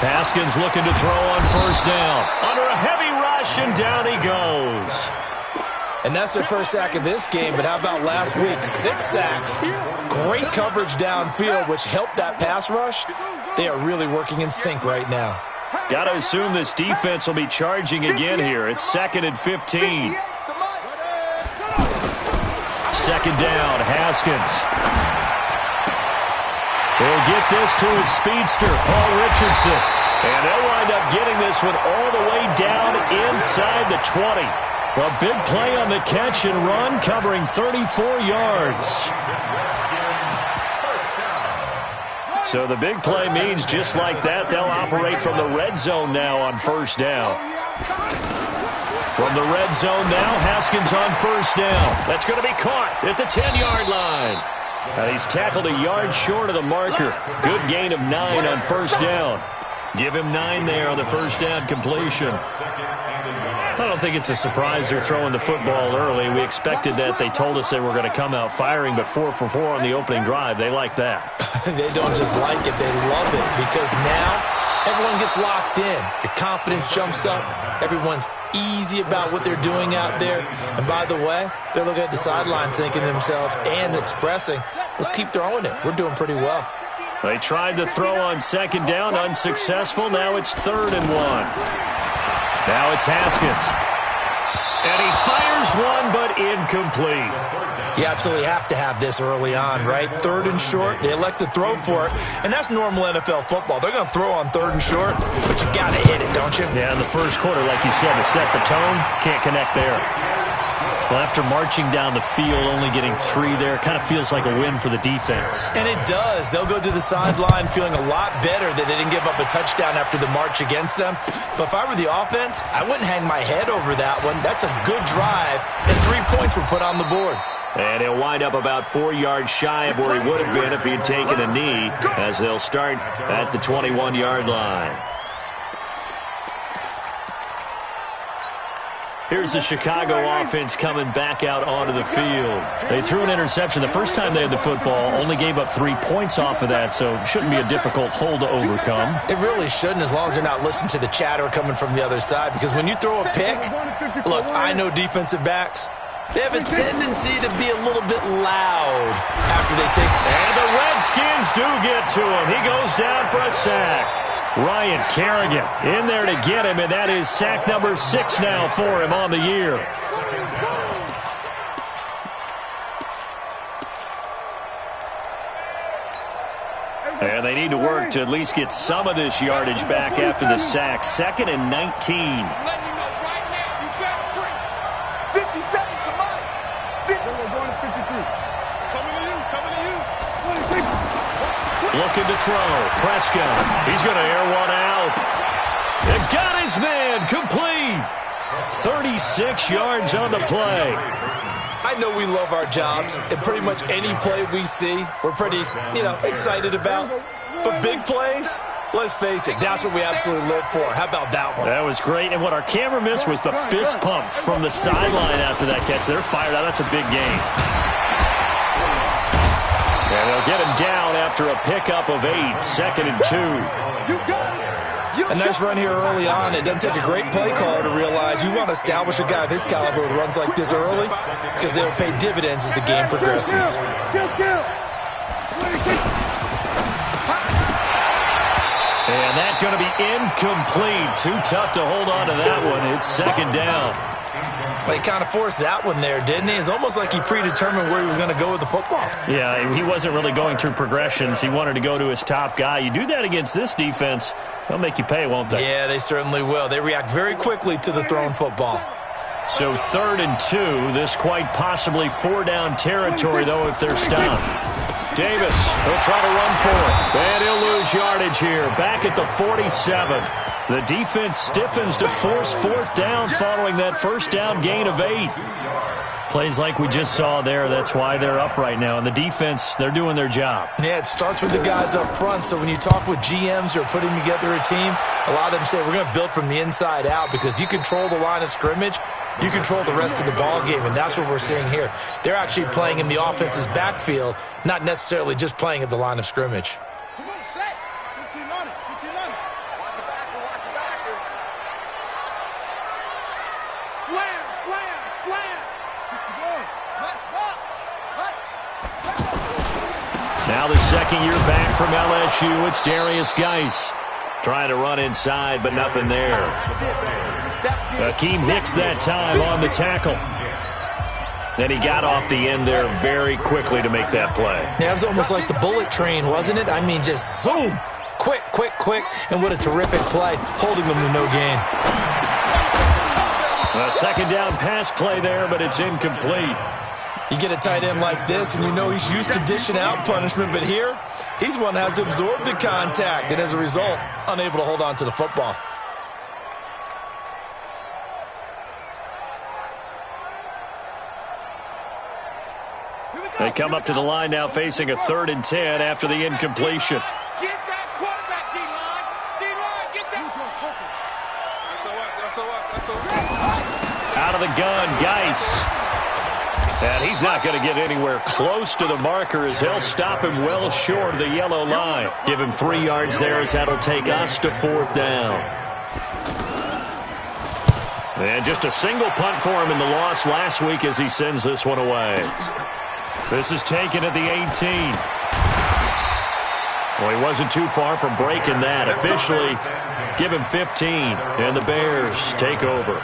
Haskins looking to throw on first down. Under a heavy rush, and down he goes. And that's their first sack of this game, but how about last week? 6 sacks. Great coverage downfield, which helped that pass rush. They are really working in sync right now. Got to assume this defense will be charging again here. It's 2nd and 15. Second down, Haskins. He'll get this to his speedster, Paul Richardson. And they'll wind up getting this one all the way down inside the 20. A big play on the catch and run, covering 34 yards. So the big play means just like that, they'll operate from the red zone now on first down. From the red zone now, Haskins on first down. That's going to be caught at the 10-yard line. And he's tackled a yard short of the marker. Good gain of 9 on first down. Give him 9 there on the first down completion. I don't think it's a surprise they're throwing the football early. We expected that. They told us they were going to come out firing, but 4 for 4 on the opening drive. They like that. They don't just like it, they love it, because now everyone gets locked in. Your confidence jumps up. Everyone's easy about what they're doing out there. And by the way, they're looking at the sideline thinking to themselves and expressing, let's keep throwing it. We're doing pretty well. They tried to throw on second down, unsuccessful. Now it's 3rd and 1. Now it's Haskins. And he fires one, but incomplete. You absolutely have to have this early on, right? 3rd and short, they elect to throw for it, and that's normal NFL football. They're going to throw on 3rd and short, but you got to hit it, don't you? Yeah, in the first quarter, like you said, to set the tone, can't connect there. Well, after marching down the field, only getting 3 there, kind of feels like a win for the defense. And it does. They'll go to the sideline feeling a lot better that they didn't give up a touchdown after the march against them. But if I were the offense, I wouldn't hang my head over that one. That's a good drive, and 3 points were put on the board. And he'll wind up about 4 yards shy of where he would have been if he had taken a knee, as they'll start at the 21-yard line. Here's the Chicago offense coming back out onto the field. They threw an interception the first time they had the football, only gave up 3 points off of that, so it shouldn't be a difficult hole to overcome. It really shouldn't, as long as they're not listening to the chatter coming from the other side, because when you throw a pick, look, I know defensive backs, they have a tendency to be a little bit loud after they take. And the Redskins do get to him. He goes down for a sack. Ryan Kerrigan in there to get him, and that is sack number 6 now for him on the year. And they need to work to at least get some of this yardage back after the sack. 2nd and 19. Looking to throw. Prescott. He's going to air one out. And got his man. Complete. 36 yards on the play. I know we love our jobs, and pretty much any play we see, we're pretty, excited about. But big plays, let's face it, that's what we absolutely live for. How about that one? That was great. And what our camera missed was the fist pump from the sideline after that catch. They're fired out. That's a big game. And they'll get him down after a pickup of 8. 2nd and 2. A nice run here early on. It doesn't take a great play caller to realize you want to establish a guy of his caliber with runs like this early, because they'll pay dividends as the game progresses. And that's going to be incomplete. Too tough to hold on to that one. It's 2nd down. But he kind of forced that one there, didn't he? It's almost like he predetermined where he was going to go with the football. Yeah, he wasn't really going through progressions. He wanted to go to his top guy. You do that against this defense, they'll make you pay, won't they? Yeah, they certainly will. They react very quickly to the thrown football. So 3rd and 2. This quite possibly 4-down territory, though, if they're stopped. Davis, he'll try to run for it. And he'll lose yardage here. Back at the 47. The defense stiffens to force 4th down following that first down gain of 8. Plays like we just saw there. That's why they're up right now. And the defense, they're doing their job. Yeah, it starts with the guys up front. So when you talk with GMs who are putting together a team, a lot of them say we're going to build from the inside out, because if you control the line of scrimmage, you control the rest of the ball game, and that's what we're seeing here. They're actually playing in the offense's backfield, not necessarily just playing at the line of scrimmage. Now the second year back from LSU, it's Darius Geis. Trying to run inside, but nothing there. Akeem Hicks that time on the tackle. Then he got off the end there very quickly to make that play. Yeah, it was almost like the bullet train, wasn't it? I mean, just zoom. Quick, quick, quick. And what a terrific play, holding them to no gain. A second down pass play there, but it's incomplete. You get a tight end like this, and you know he's used to dishing out punishment, but here, he's one that has to absorb the contact, and as a result, unable to hold on to the football. They come up to the line now facing a 3rd and 10 after the incompletion. Get that quarterback, D-line. D-line, get that. Out of the gun, Geis. And he's not going to get anywhere close to the marker as he'll stop him well short of the yellow line. Give him 3 yards there as that'll take us to 4th down. And just a single punt for him in the loss last week as he sends this one away. This is taken at the 18. Well, he wasn't too far from breaking that. Officially, give him 15, and the Bears take over.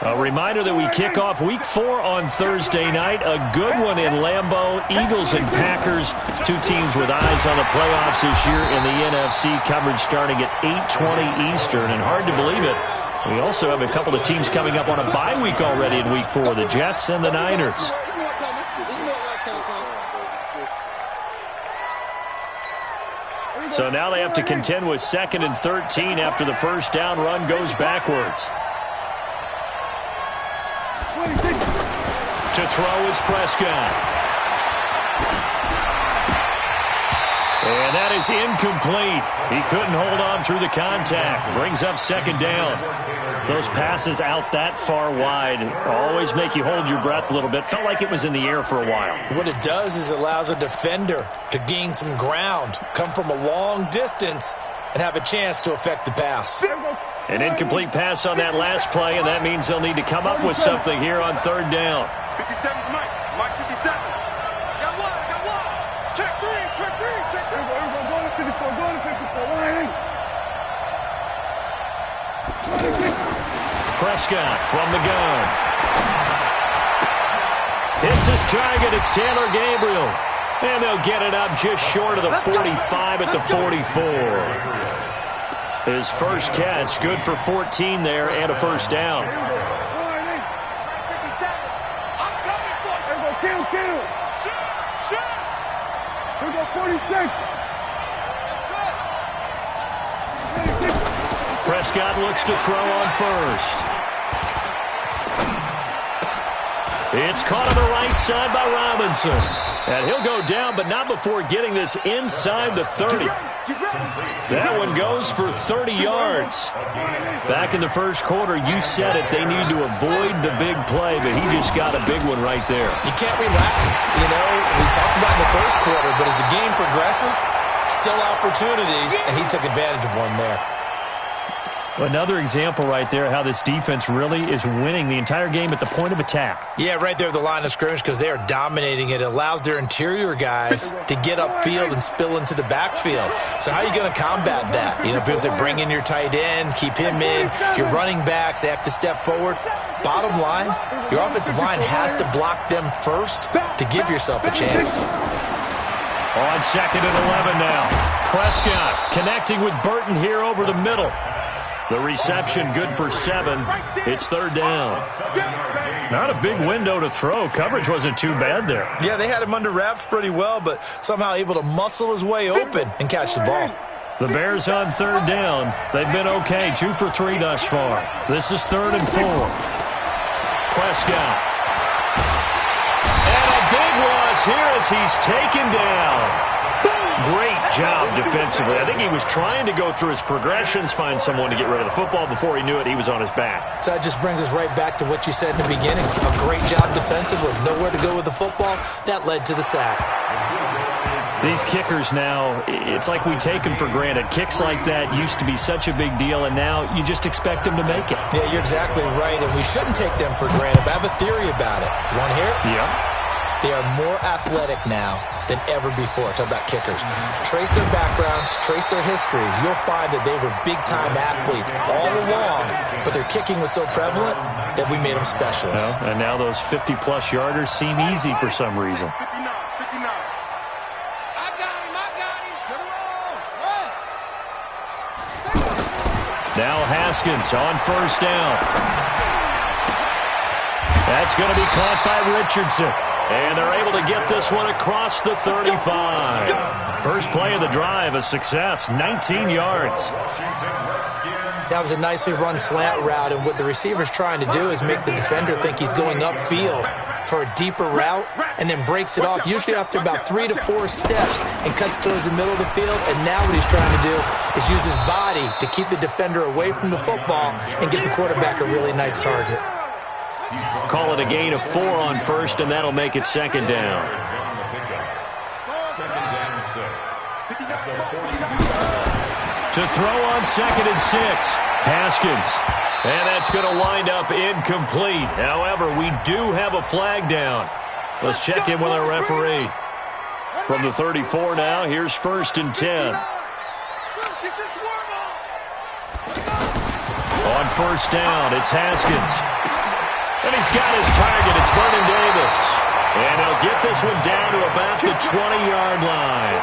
A reminder that we kick off Week 4 on Thursday night. A good one in Lambeau. Eagles and Packers, 2 teams with eyes on the playoffs this year in the NFC. Coverage starting at 8:20 Eastern. And hard to believe it, we also have a couple of teams coming up on a bye week already in Week 4, the Jets and the Niners. So now they have to contend with 2nd and 13 after the first down run goes backwards. To throw is Prescott. And that is incomplete. He couldn't hold on through the contact. Brings up 2nd down. Those passes out that far wide always make you hold your breath a little bit. Felt like it was in the air for a while. What it does is it allows a defender to gain some ground, come from a long distance, and have a chance to affect the pass. An incomplete pass on that last play, and that means they'll need to come up with something here on 3rd down. 57's Mike. Mike 57. Got one. Check three. Go to 54. Prescott from the gun. Hits his target. It's Taylor Gabriel. And they'll get it up just short of the 45 at the 44. His first catch, good for 14 there and a first down. 57. I'm coming for you. Kill. Shoot. We got 46. Prescott looks to throw on first. It's caught on the right side by Robinson. And he'll go down, but not before getting this inside the 30. That one goes for 30 yards. Back in the first quarter, you said it, they need to avoid the big play, but he just got a big one right there. You can't relax. You know, we talked about in the first quarter, but as the game progresses, still opportunities, and he took advantage of one there. Another example right there how this defense really is winning the entire game at the point of attack. Yeah, right there at the line of scrimmage because they are dominating it. It allows their interior guys to get upfield and spill into the backfield. So how are you going to combat that? You know, because they bring in your tight end, keep him in, your running backs, they have to step forward. Bottom line, your offensive line has to block them first to give yourself a chance. On 2nd and 11 now. Prescott connecting with Burton here over the middle. The reception good for 7. It's 3rd down. Not a big window to throw. Coverage wasn't too bad there. Yeah, they had him under wraps pretty well, but somehow able to muscle his way open and catch the ball. The Bears on 3rd down. They've been okay. 2 for 3 thus far. This is 3rd and 4. Prescott. And a big loss here as he's taken down. Great job defensively. I think he was trying to go through his progressions, find someone to get rid of the football. Before he knew it, he was on his back. So that just brings us right back to what you said in the beginning. A great job defensively. Nowhere to go with the football. That led to the sack. These kickers now, it's like we take them for granted. Kicks like that used to be such a big deal, and now you just expect them to make it. Yeah, you're exactly right, and we shouldn't take them for granted. But I have a theory about it. You want to hear it? Yeah. They are more athletic now than ever before. Talk about kickers. Trace their backgrounds, trace their histories. You'll find that they were big-time athletes all along, but their kicking was so prevalent that we made them specialists. Well, and now those 50-plus yarders seem easy for some reason. 59, 59. I got him. Get him on. Now Haskins on first down. That's going to be caught by Richardson. And they're able to get this one across the 35. First play of the drive, a success, 19 yards. That was a nicely run slant route, and what the receiver's trying to do is make the defender think he's going upfield for a deeper route and then breaks it off, usually after about 3 to 4 steps, and cuts towards the middle of the field. And now what he's trying to do is use his body to keep the defender away from the football and get the quarterback a really nice target. Call it a gain of 4 on first, and that'll make it second down. To throw on 2nd and 6, Haskins. And that's going to wind up incomplete. However, we do have a flag down. Let's check in with our referee. From the 34 now, here's 1st and 10. On first down, it's Haskins. And he's got his target. It's Vernon Davis. And he'll get this one down to about the 20-yard line.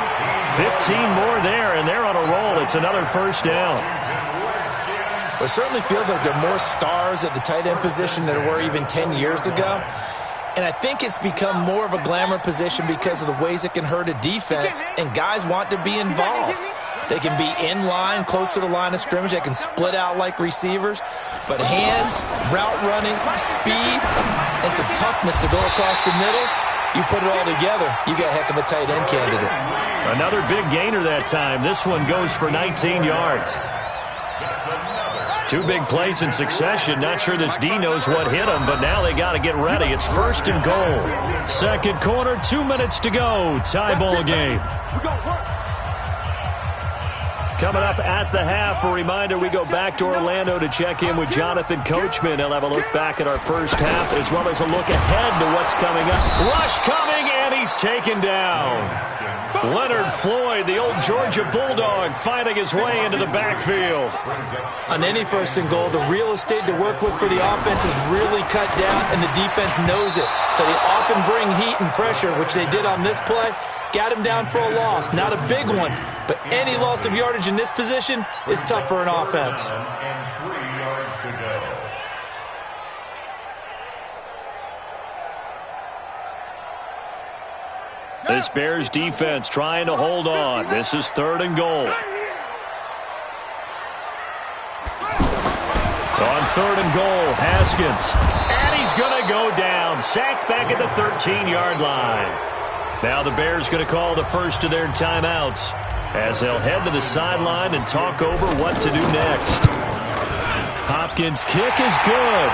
15 more there, and they're on a roll. It's another first down. Well, it certainly feels like there are more stars at the tight end position than there were even 10 years ago. And I think it's become more of a glamour position because of the ways it can hurt a defense, and guys want to be involved. They can be in line, close to the line of scrimmage. They can split out like receivers. But hands, route running, speed, and some toughness to go across the middle, you put it all together, you got a heck of a tight end candidate. Another big gainer that time. This one goes for 19 yards. 2 big plays in succession. Not sure this D knows what hit him, but now they got to get ready. It's 1st and goal. Second quarter, 2 minutes to go. Tie ball game. Coming up at the half, a reminder, we go back to Orlando to check in with Jonathan Coachman. He'll have a look back at our first half as well as a look ahead to what's coming up. Rush coming, and he's taken down. Leonard Floyd, the old Georgia Bulldog, fighting his way into the backfield. On any 1st and goal, the real estate to work with for the offense is really cut down, and the defense knows it. So they often bring heat and pressure, which they did on this play. Got him down for a loss. Not a big one, but any loss of yardage in this position is tough for an offense. This Bears defense trying to hold on. This is 3rd and goal. On 3rd and goal, Haskins. And he's going to go down. Sacked back at the 13-yard line. Now the Bears going to call the first of their timeouts as they'll head to the sideline and talk over what to do next. Hopkins' kick is good.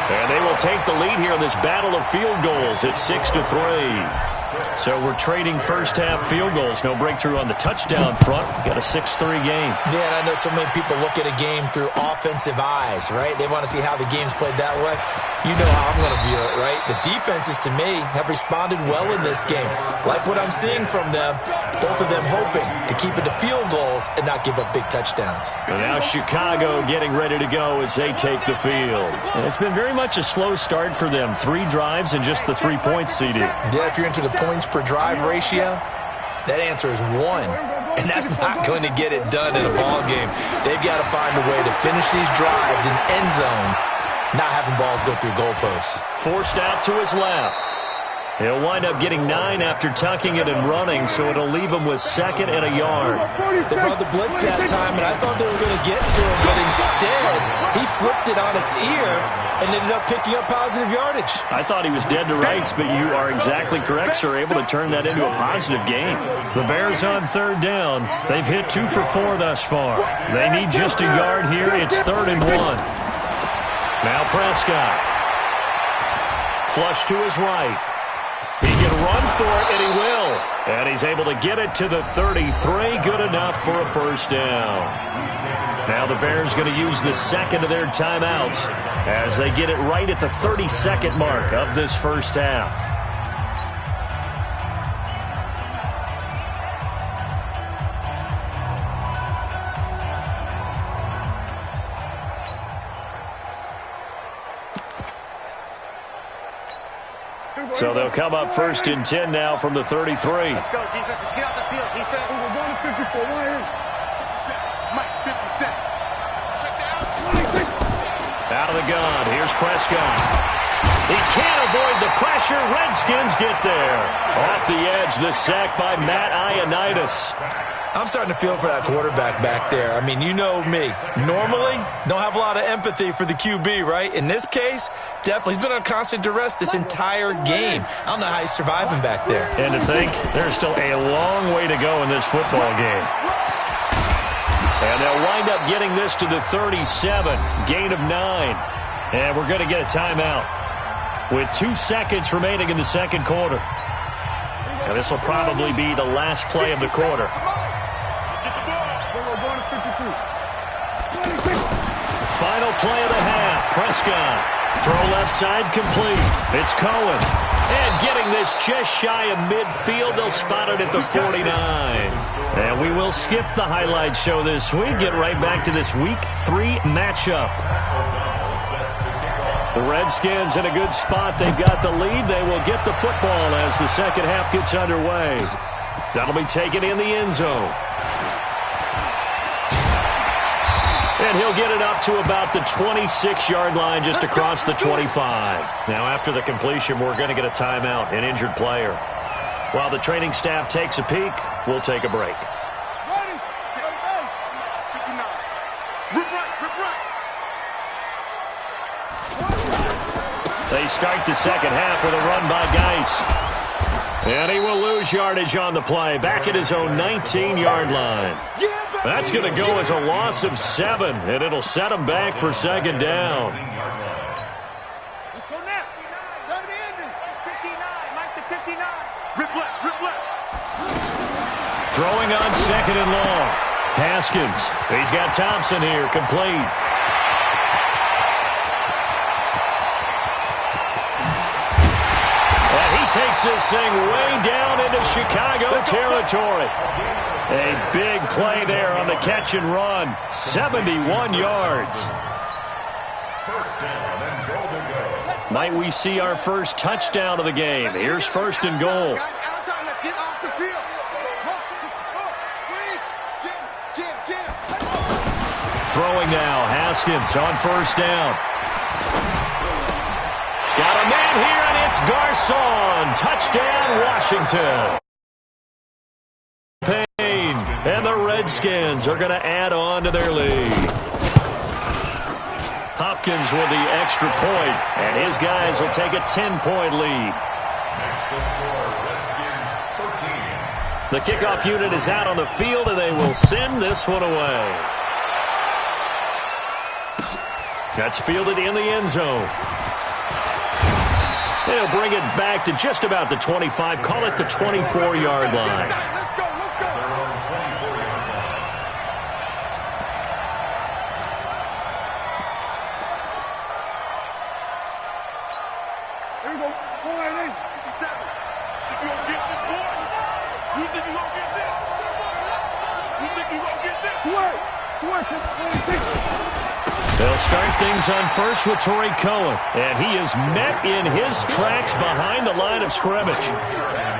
And they will take the lead here in this battle of field goals at 6-3. So we're trading first half field goals. No breakthrough on the touchdown front. Got a 6-3 game. Yeah, and I know so many people look at a game through offensive eyes, right? They want to see how the game's played that way. You know how I'm going to view it, right? The defenses, to me, have responded well in this game. Like what I'm seeing from them, both of them hoping to keep it to field goals and not give up big touchdowns. And now Chicago getting ready to go as they take the field. And it's been very much a slow start for them. 3 drives and just the 3 points, CD. Yeah, if you're into the points per drive ratio, that answer is 1. And that's not going to get it done in a ball game. They've got to find a way to finish these drives in end zones, not having balls go through goalposts. Forced out to his left. He'll wind up getting 9 after tucking it and running, so it'll leave him with 2nd and a yard. They brought the blitz that time, and I thought they were going to get to him, but instead, he flipped it on its ear and ended up picking up positive yardage. I thought he was dead to rights, but you are exactly correct, sir. Able to turn that into a positive game. The Bears on 3rd down. They've hit 2 for 4 thus far. They need just a yard here. It's 3rd and 1. Now Prescott. Flush to his right. He can run for it, and he will. And he's able to get it to the 33. Good enough for a first down. Now the Bears going to use the second of their timeouts as they get it right at the 30-second mark of this first half. So they'll come up first and 10 now from the 33. Let's go, defense. Let's get out the field, defense. We're going to 54. Right here. Mike, 50 cent. Check down. Out of the gun. Here's Prescott. He can't avoid the pressure. Redskins get there. Off the edge, the sack by Matt Ioannidis. I'm starting to feel for that quarterback back there. I mean, you know me. Normally, don't have a lot of empathy for the QB, right? In this case, definitely. He's been on constant duress this entire game. I don't know how he's surviving back there. And to think, there's still a long way to go in this football game. And they'll wind up getting this to the 37. Gain of 9. And we're going to get a timeout with 2 seconds remaining in the second quarter. And this will probably be the last play of the quarter. Final play of the half. Prescott. Throw left side complete. It's Cohen. And getting this just shy of midfield. They'll spot it at the 49. And we will skip the highlight show this week. Get right back to this Week 3 matchup. The Redskins in a good spot. They've got the lead. They will get the football as the second half gets underway. That'll be taken in the end zone. And he'll get it up to about the 26-yard line just across the 25. Now, after the completion, we're going to get a timeout, an injured player. While the training staff takes a peek, we'll take a break. Ready? Set, go. 59. Rip right, rip right. They start the second half with a run by Geis. And he will lose yardage on the play, back at his own 19-yard line. That's going to go as a loss of 7, and it'll set him back for second down. Let's go now. 7 ending. 59. Mike the 59. Rip left, rip left. Throwing on second and long. Haskins. He's got Thompson here, complete. And he takes this thing way down into Chicago territory. A big play there on the catch and run. 71 yards. Might we see our first touchdown of the game? Here's first and goal. Guys, out of time. Let's get off the field. Jam. Throwing now. Haskins on first down. Got a man here, and it's Garcon. Touchdown, Washington. And the Redskins are going to add on to their lead. Hopkins with the extra point, and his guys will take a 10-point lead. The kickoff unit is out on the field, and they will send this one away. That's fielded in the end zone. They'll bring it back to just about the 25, call it the 24-yard line. Let's go. Here we go. 498. 57. Think you gonna get this, boy? You think you gonna get this? You think you gonna get this? Swear. They'll start things on first with Torrey Cohen, and he is met in his tracks behind the line of scrimmage.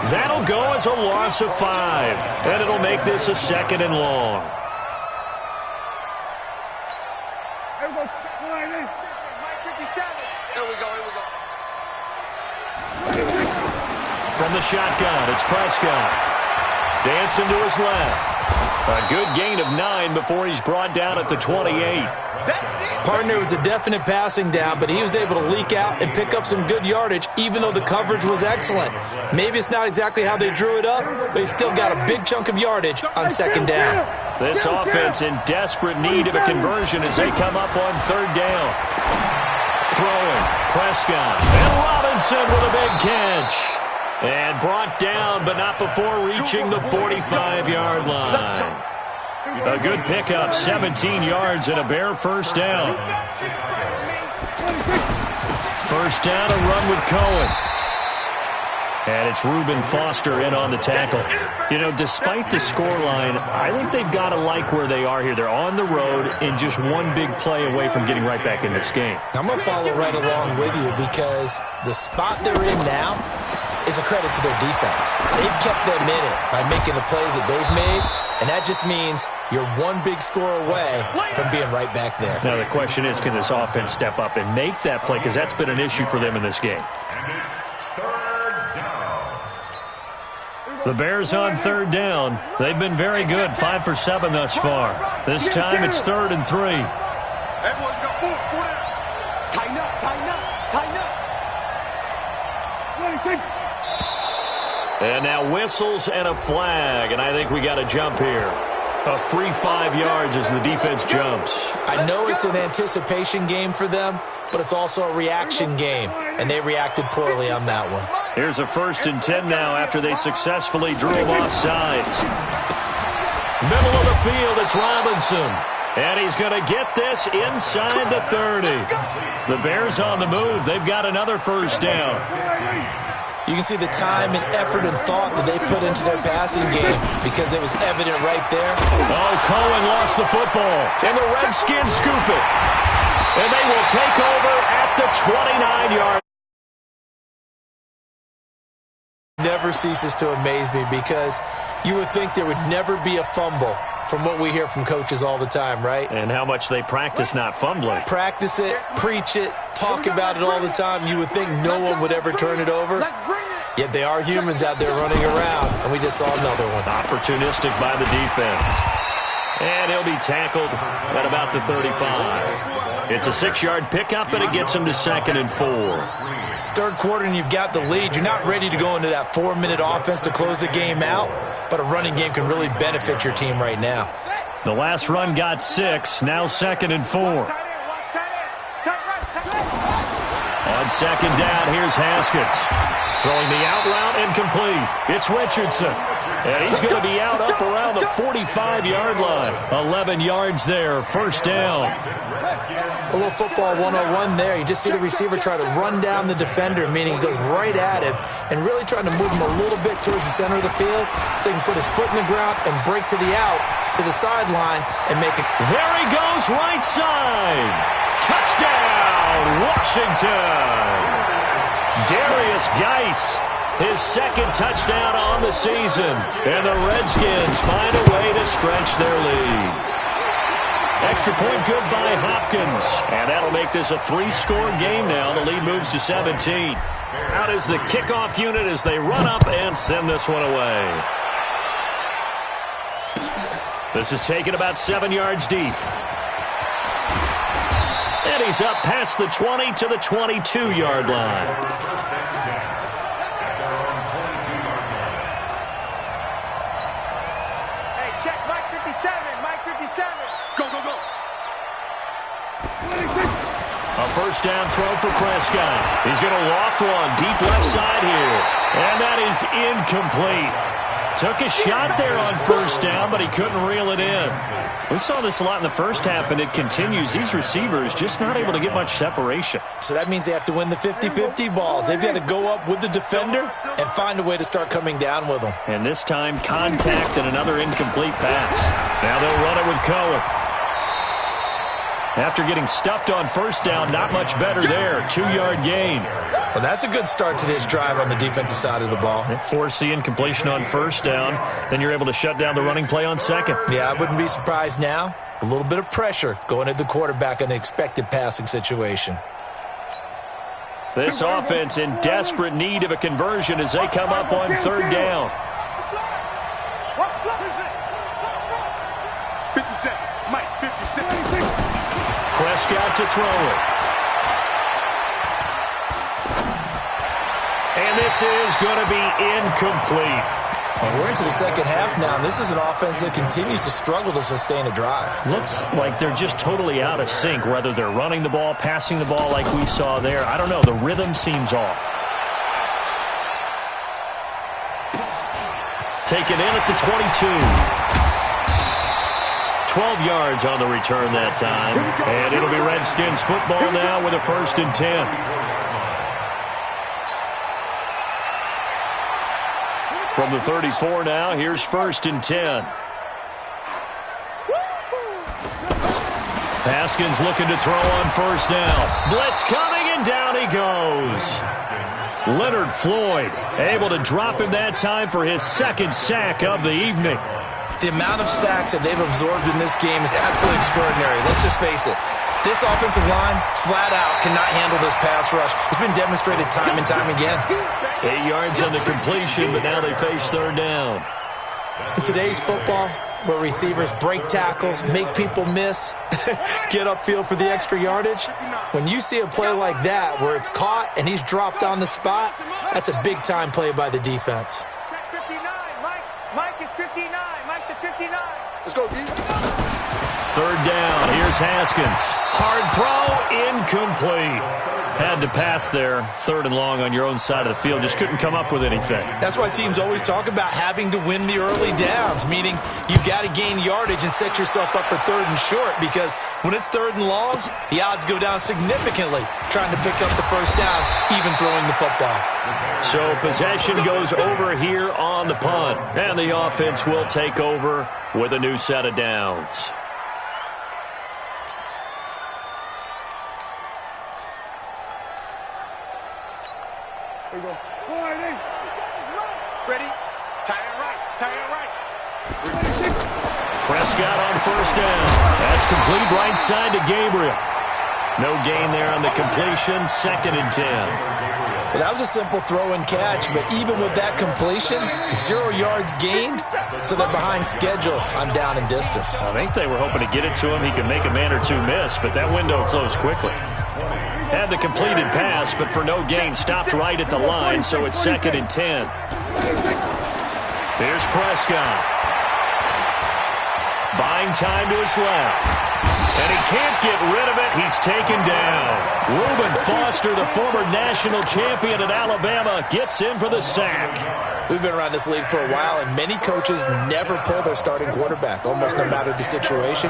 That'll go as a loss of 5, and it'll make this a second and long. Here we go. 498. Mike 57. Here we go. From the shotgun, it's Prescott. Dancing to his left. A good gain of 9 before he's brought down at the 28. Partner was a definite passing down, but he was able to leak out and pick up some good yardage, even though the coverage was excellent. Maybe it's not exactly how they drew it up, but he still got a big chunk of yardage on second down. This offense in desperate need of a conversion as they come up on third down. Throwing, Prescott, and Robinson with a big catch. And brought down, but not before reaching the 45-yard line. A good pickup, 17 yards and a Bear first down. First down, a run with Cohen. And it's Reuben Foster in on the tackle. You know, despite the scoreline, I think they've got to like where they are here. They're on the road and just one big play away from getting right back in this game. I'm going to follow right along with you because the spot they're in now is a credit to their defense. They've kept them in it by making the plays that they've made, and that just means you're one big score away from being right back there. Now the question is, can this offense step up and make that play? Because that's been an issue for them in this game. The Bears on third down. They've been very good, 5 for 7 thus far. This time it's 3rd and 3. Everyone's got 4 down. Tighten up, tighten up, tighten up. And now whistles and a flag, and I think we got a jump here. A free 5 yards as the defense jumps. I know it's an anticipation game for them, but it's also a reaction game, and they reacted poorly on that one. Here's a 1st and 10 now after they successfully drew him off sides. Middle of the field, it's Robinson. And he's going to get this inside the 30. The Bears on the move. They've got another first down. You can see the time and effort and thought that they put into their passing game because it was evident right there. Oh, Cohen lost the football, and the Redskins scoop it. And they will take over at the 29-yard. Never ceases to amaze me because you would think there would never be a fumble from what we hear from coaches all the time, right? And how much they practice not fumbling. Practice it, preach it, talk about it all the time. You would think no one would ever turn it over. Yet they are humans out there running around, and we just saw another one. Opportunistic by the defense. And he'll be tackled at about the 35. It's a 6-yard pickup, and it gets him to 2nd and 4. Third quarter and you've got the lead. You're not ready to go into that 4-minute offense to close the game out, but a running game can really benefit your team right now. The last run got 6, now 2nd and 4. On 2nd down, here's Haskins. Throwing the out route incomplete. It's Richardson. And he's going to be out up around the 45-yard line. 11 yards there, first down. A little football 101 there. You just see the receiver try to run down the defender, meaning he goes right at him and really trying to move him a little bit towards the center of the field so he can put his foot in the ground and break to the out, to the sideline, and make it. There he goes, right side. Touchdown, Washington. Darius Geis, his 2nd touchdown on the season. And the Redskins find a way to stretch their lead. Extra point good by Hopkins. And that'll make this a 3-score game now. The lead moves to 17. Out is the kickoff unit as they run up and send this one away. This is taken about 7 yards deep. And he's up past the 20 to the 22-yard line. Hey, check Mike 57, Mike 57. Go, go, go. A first down throw for Prescott. He's going to loft one deep left side here. And that is incomplete. Took a shot there on first down, but he couldn't reel it in. We saw this a lot in the first half, and it continues. These receivers just not able to get much separation. So that means they have to win the 50-50 balls. They've got to go up with the defender and find a way to start coming down with them. And this time, contact and another incomplete pass. Now they'll run it with Cohen. After getting stuffed on first down, not much better there. 2-yard gain. Well, that's a good start to this drive on the defensive side of the ball. Force the incompletion on first down. Then you're able to shut down the running play on 2nd. Yeah, I wouldn't be surprised now. A little bit of pressure going at the quarterback in an expected passing situation. This offense in desperate need of a conversion as they come up on 3rd down. 57, Mike 57. Prescott to throw it. And this is going to be incomplete. And we're into the second half now, and this is an offense that continues to struggle to sustain a drive. Looks like they're just totally out of sync, whether they're running the ball, passing the ball like we saw there. I don't know. The rhythm seems off. Taken in at the 22. 12 yards on the return that time. And it'll be Redskins football now with a 1st and 10. From the 34 now, here's 1st and 10. Haskins looking to throw on 1st down. Blitz coming, and down he goes. Leonard Floyd able to drop him that time for his 2nd sack of the evening. The amount of sacks that they've absorbed in this game is absolutely extraordinary. Let's just face it. This offensive line, flat out, cannot handle this pass rush. It's been demonstrated time and time again. 8 yards on the completion, but now they face 3rd down. In today's football, where receivers break tackles, make people miss, get upfield for the extra yardage, when you see a play like that where it's caught and he's dropped on the spot, that's a big-time play by the defense. Check 59. Mike is 59. Mike to 59. Let's go, D. 3rd down. Here's Haskins. Hard throw, incomplete. Had to pass there. 3rd and long on your own side of the field. Just couldn't come up with anything. That's why teams always talk about having to win the early downs, meaning you've got to gain yardage and set yourself up for 3rd and short, because when it's 3rd and long, the odds go down significantly trying to pick up the 1st down, even throwing the football. So possession goes over here on the punt, and the offense will take over with a new set of downs. Here we go. Ready? Tie it right. Tie it right. Prescott on 1st down. That's complete right side to Gabriel. No gain there on the completion. 2nd and 10. Well, that was a simple throw and catch, but even with that completion, 0 yards gained, so they're behind schedule on down and distance. I think they were hoping to get it to him. He could make a man or two miss, but that window closed quickly. Had the completed pass, but for no gain, stopped right at the line, so it's 2nd and 10. Here's Prescott. Buying time to his left. And he can't get rid of it. He's taken down. Reuben Foster, the former national champion at Alabama, gets in for the sack. We've been around this league for a while, and many coaches never pull their starting quarterback, almost no matter the situation.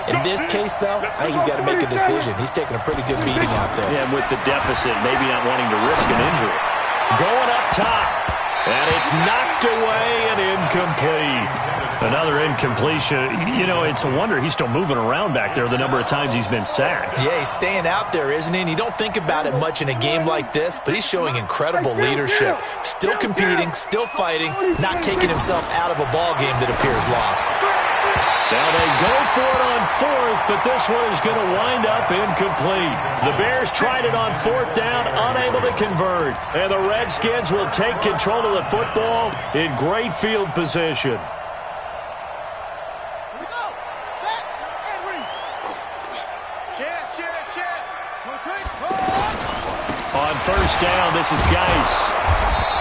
In this case, though, I think he's got to make a decision. He's taking a pretty good beating out there. Yeah, and with the deficit, maybe not wanting to risk an injury. Going up top. And it's knocked away and incomplete. Another incompletion. You know, it's a wonder he's still moving around back there the number of times he's been sacked. Yeah, he's staying out there, isn't he? And you don't think about it much in a game like this, but he's showing incredible leadership. Still competing, still fighting, not taking himself out of a ball game that appears lost. Now they go for it on 4th, but this one is going to wind up incomplete. The Bears tried it on 4th down, unable to convert. And the Redskins will take control of the football in great field position. On 1st down, this is Geis.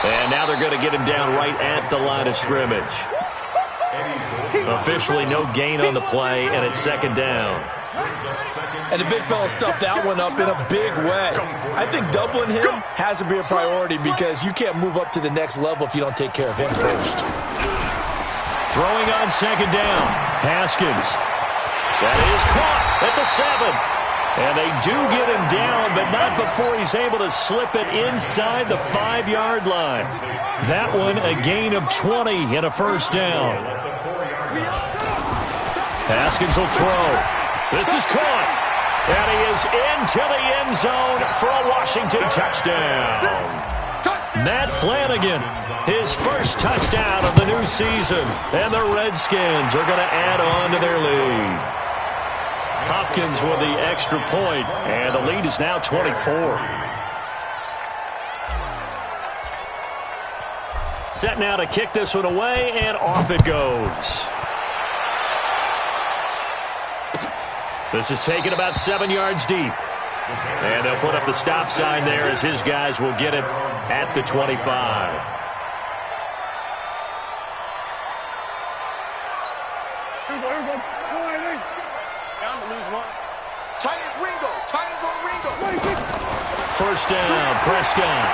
And now they're going to get him down right at the line of scrimmage. Officially no gain on the play, and it's 2nd down. And the big fella stuffed that one up in a big way. I think doubling him has to be a priority because you can't move up to the next level if you don't take care of him first. Throwing on 2nd down, Haskins. That is caught at the 7. And they do get him down, but not before he's able to slip it inside the 5-yard line. That one a gain of 20 and a 1st down. Haskins will throw. This is caught. And he is into the end zone for a Washington touchdown. Matt Flanagan, his first touchdown of the new season. And the Redskins are going to add on to their lead. Hopkins with the extra point, and the lead is now 24. Set now to kick this one away, and off it goes. This is taken about 7 yards deep. And they'll put up the stop sign there as his guys will get it at the 25. First down, Prescott.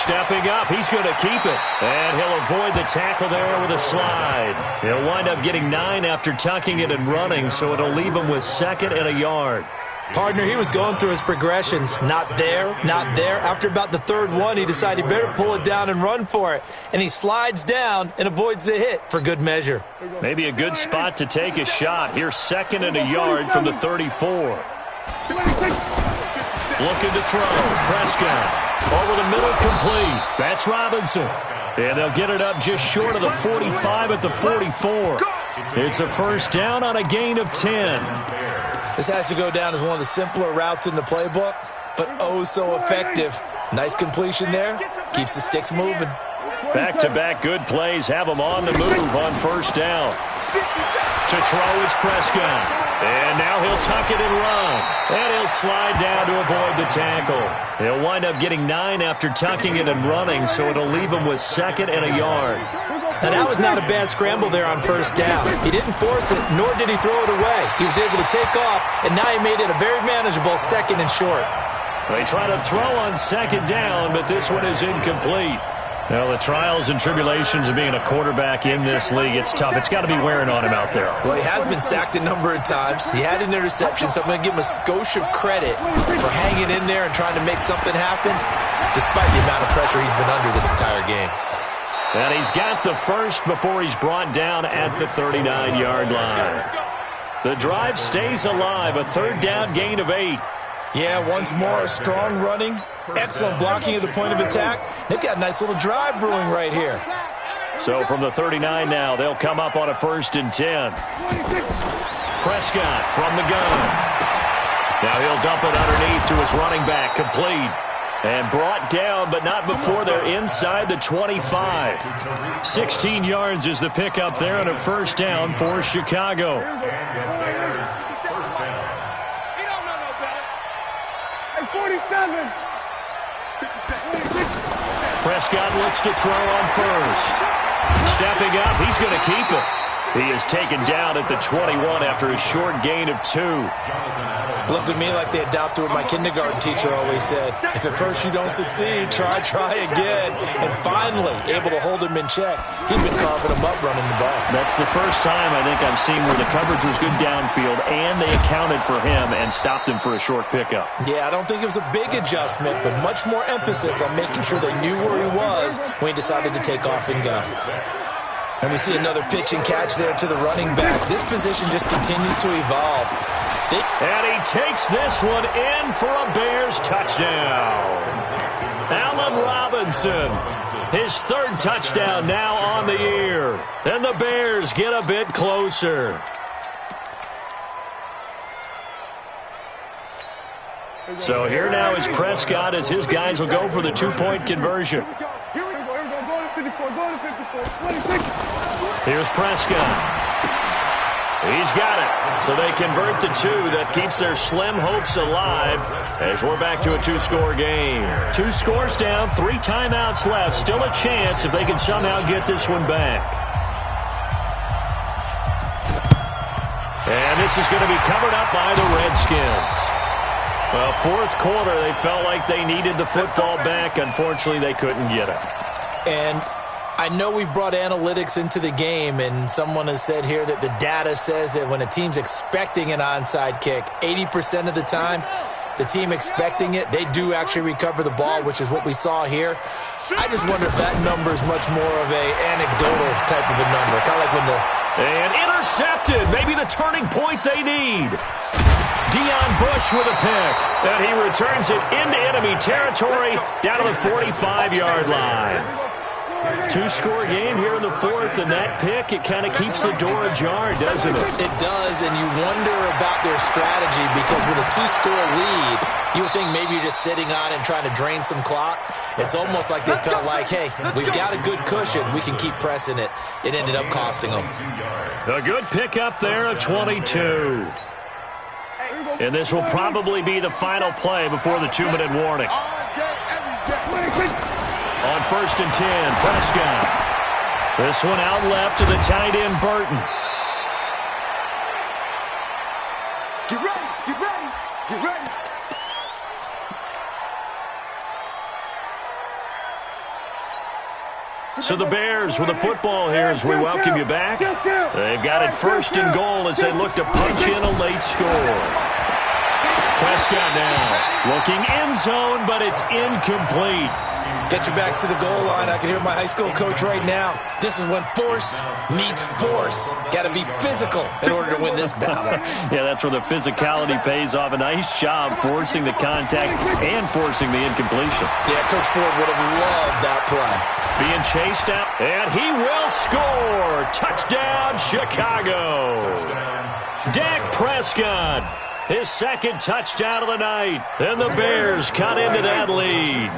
stepping up. He's going to keep it. And he'll avoid the tackle there with a slide. He'll wind up getting 9 after tucking it and running, so it'll leave him with 2nd and a yard. Partner, he was going through his progressions. Not there, not there. After about the 3rd one, he decided he better pull it down and run for it. And he slides down and avoids the hit for good measure. Maybe a good spot to take a shot. Here's 2nd and a yard from the 34. Looking to throw. Prescott. Over the middle, complete. That's Robinson. And they'll get it up just short of the 45 at the 44. It's a 1st down on a gain of 10. This has to go down as one of the simpler routes in the playbook, but oh so effective. Nice completion there. Keeps the sticks moving. Back-to-back good plays have him on the move on 1st down. To throw is Prescott. And now he'll tuck it and run. And he'll slide down to avoid the tackle. He'll wind up getting 9 after tucking it and running, so it'll leave him with 2nd and a yard. Now, that was not a bad scramble there on 1st down. He didn't force it, nor did he throw it away. He was able to take off, and now he made it a very manageable 2nd and short. They try to throw on 2nd down, but this one is incomplete. Well, the trials and tribulations of being a quarterback in this league, it's tough. It's got to be wearing on him out there. Well, he has been sacked a number of times. He had an interception, so I'm going to give him a skosh of credit for hanging in there and trying to make something happen, despite the amount of pressure he's been under this entire game. And he's got the 1st before he's brought down at the 39-yard line. The drive stays alive, a 3rd down gain of 8. Yeah, once more, strong running, excellent blocking at the point of attack. They've got a nice little drive brewing right here. So from the 39 now, they'll come up on a 1st and 10. Prescott from the gun. Now he'll dump it underneath to his running back, complete. And brought down, but not before they're inside the 25. 16 yards is the pickup there on a 1st down for Chicago. Prescott looks to throw on 1st. Stepping up, he's going to keep it. He is taken down at the 21 after a short gain of 2. Looked at me like they adopted what my kindergarten teacher always said. If at first you don't succeed, try again. And finally, able to hold him in check. He's been carving him up running the ball. That's the first time I think I've seen where the coverage was good downfield and they accounted for him and stopped him for a short pickup. Yeah, I don't think it was a big adjustment, but much more emphasis on making sure they knew where he was when he decided to take off and go. And we see another pitch and catch there to the running back. This position just continues to evolve. And he takes this one in for a Bears touchdown. Allen Robinson, his 3rd touchdown now on the year. And the Bears get a bit closer. So here now is Prescott as his guys will go for the 2-point conversion. Here's Prescott. He's got it. So they convert the 2. That keeps their slim hopes alive as we're back to a 2-score game. 2 scores down, 3 timeouts left. Still a chance if they can somehow get this one back. And this is going to be covered up by the Redskins. Well, 4th quarter, they felt like they needed the football back. Unfortunately, they couldn't get it. And I know we brought analytics into the game, and someone has said here that the data says that when a team's expecting an onside kick, 80% of the time, the team expecting it, they do actually recover the ball, which is what we saw here. I just wonder if that number is much more of a anecdotal type of a number. Kind of like when the... And intercepted. Maybe the turning point they need. Deion Bush with a pick. And he returns it into enemy territory down to the 45-yard line. 2-score game here in the 4th, and that pick, it kind of keeps the door ajar, doesn't it? It does, and you wonder about their strategy because with a 2-score lead, you would think maybe you're just sitting on and trying to drain some clock. It's almost like they felt like, hey, we've got a good cushion. We can keep pressing it. It ended up costing them. A good pickup there, a 22. And this will probably be the final play before the 2-minute warning. On 1st and 10, Prescott. This one out left to the tight end, Burton. Get ready, get ready, get ready. So the Bears with the football here as we welcome you back. They've got it 1st and goal as they look to punch in a late score. Prescott now looking end zone, but it's incomplete. Get your backs to the goal line. I can hear my high school coach right now. This is when force meets force. Got to be physical in order to win this battle. Yeah, that's where the physicality pays off. A nice job forcing the contact and forcing the incompletion. Yeah, Coach Ford would have loved that play. Being chased out, and he will score. Touchdown, Chicago. Dak Prescott, his 2nd touchdown of the night, and the Bears cut into that lead.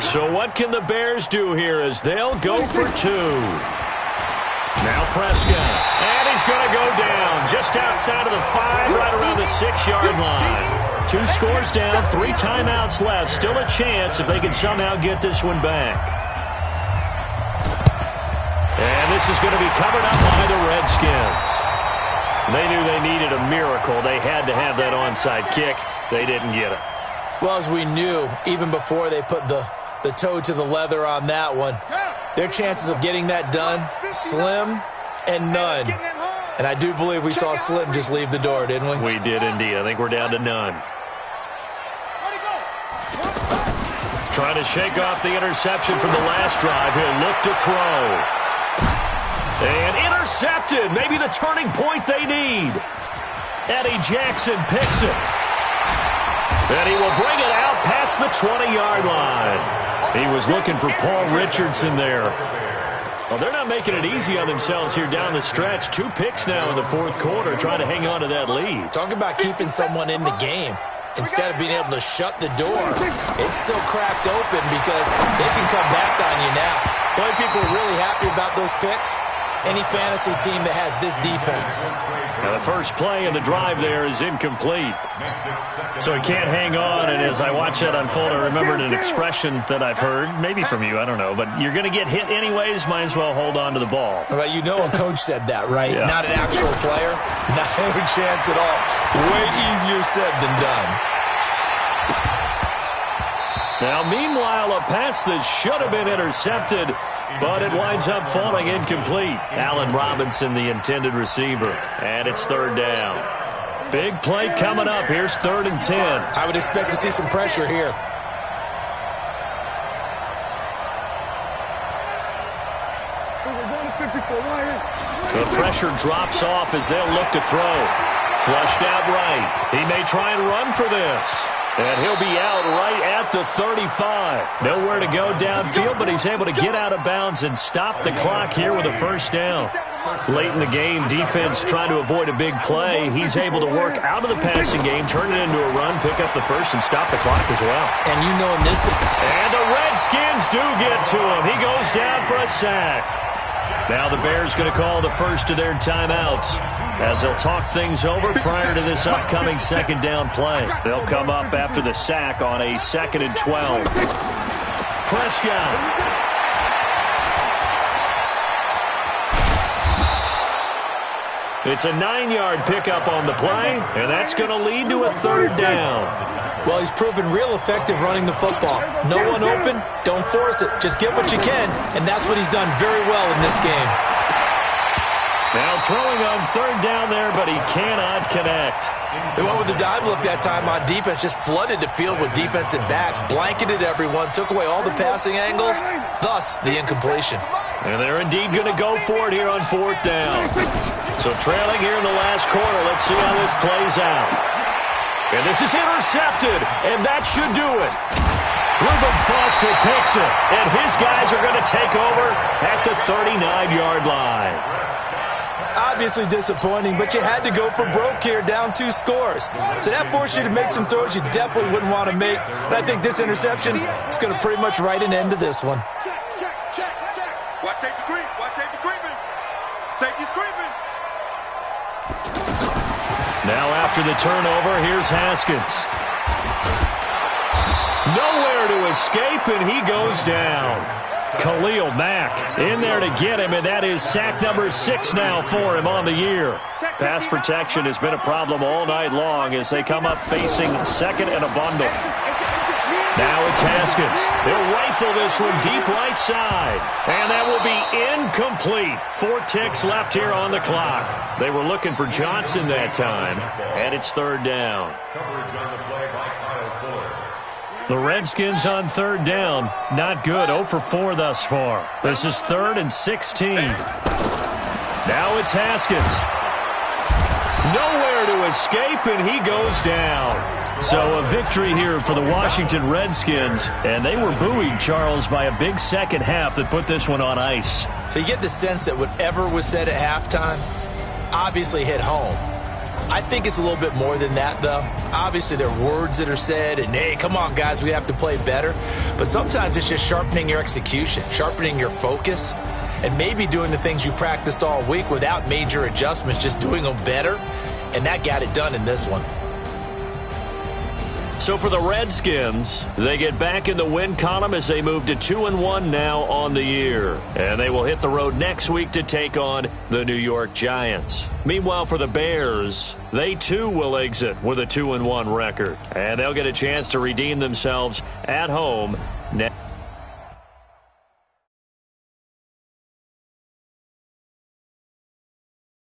So what can the Bears do here as they'll go for 2? Now Prescott, and he's going to go down just outside of the 5, right around the 6-yard line. 2 scores down, 3 timeouts left. Still a chance if they can somehow get this one back. And this is going to be covered up by the Redskins. They knew they needed a miracle. They had to have that onside kick. They didn't get it. Well, as we knew, even before they put the toe to the leather on that one, their chances of getting that done, slim and none. And I do believe we saw Slim just leave the door, didn't we? We did indeed. I think we're down to none. Trying to shake off the interception from the last drive. He'll look to throw. And intercepted. Maybe the turning point they need. Eddie Jackson picks it. And he will bring it out past the 20-yard line. He was looking for Paul Richardson there. Well, they're not making it easy on themselves here down the stretch. 2 picks now in the 4th quarter, trying to hang on to that lead. Talk about keeping someone in the game. Instead of being able to shut the door, it's still cracked open because they can come back on you now. The only people really happy about those picks, any fantasy team that has this defense. Now the first play in the drive there is incomplete. So he can't hang on, and as I watch that unfold, I remembered an expression that I've heard, maybe from you, I don't know, but you're going to get hit anyways, might as well hold on to the ball. Well, you know a coach said that, right? Yeah. Not an actual player. Not a chance at all. Way easier said than done. Now, meanwhile, a pass that should have been intercepted, but it winds up falling incomplete. Allen Robinson, the intended receiver, and it's 3rd down. Big play coming up. Here's 3rd and 10. I would expect to see some pressure here. The pressure drops off as they'll look to throw. Flushed out right. He may try and run for this. And he'll be out right at the 35. Nowhere to go downfield, but he's able to get out of bounds and stop the clock here with a 1st down. Late in the game, defense trying to avoid a big play. He's able to work out of the passing game, turn it into a run, pick up the 1st, and stop the clock as well. And you know in this... And the Redskins do get to him. He goes down for a sack. Now the Bears going to call the first of their timeouts as they'll talk things over prior to this upcoming 2nd down play. They'll come up after the sack on a 2nd and 12. Prescott. It's a 9-yard pickup on the play, and that's going to lead to a 3rd down. Well, he's proven real effective running the football. No one open, don't force it. Just get what you can, and that's what he's done very well in this game. Now throwing on 3rd down there, but he cannot connect. They went with the dime look that time on defense, just flooded the field with defensive backs, blanketed everyone, took away all the passing angles, thus the incompletion. And they're indeed going to go for it here on 4th down. So trailing here in the last quarter, let's see how this plays out. And this is intercepted, and that should do it. Reuben Foster picks it, and his guys are going to take over at the 39-yard line. Obviously disappointing, but you had to go for broke here, down 2 scores. So that forced you to make some throws you definitely wouldn't want to make. And I think this interception is going to pretty much write an end to this one. Check. Watch safety creep. Watch safety creeping. Safety's creeping. Now after the turnover, here's Haskins. Nowhere to escape, and he goes down. Khalil Mack in there to get him, and that is sack number 6 now for him on the year. Pass protection has been a problem all night long as they come up facing 2nd and a bundle. Now it's Haskins. He'll rifle this one deep right side. And that will be incomplete. 4 ticks left here on the clock. They were looking for Johnson that time. And it's third down. The Redskins on third down. Not good. 0 for 4 thus far. This is 3rd and 16. Now it's Haskins. Nowhere to escape, and he goes down. So a victory here for the Washington Redskins. And they were buoyed, Charles, by a big second half that put this one on ice. So you get the sense that whatever was said at halftime obviously hit home. I think it's a little bit more than that, though. Obviously, there are words that are said, and, hey, come on, guys, we have to play better. But sometimes it's just sharpening your execution, sharpening your focus, and maybe doing the things you practiced all week without major adjustments, just doing them better. And that got it done in this one. So for the Redskins, they get back in the win column as they move to 2-1 now on the year. And they will hit the road next week to take on the New York Giants. Meanwhile, for the Bears, they too will exit with a 2-1 record. And they'll get a chance to redeem themselves at home next.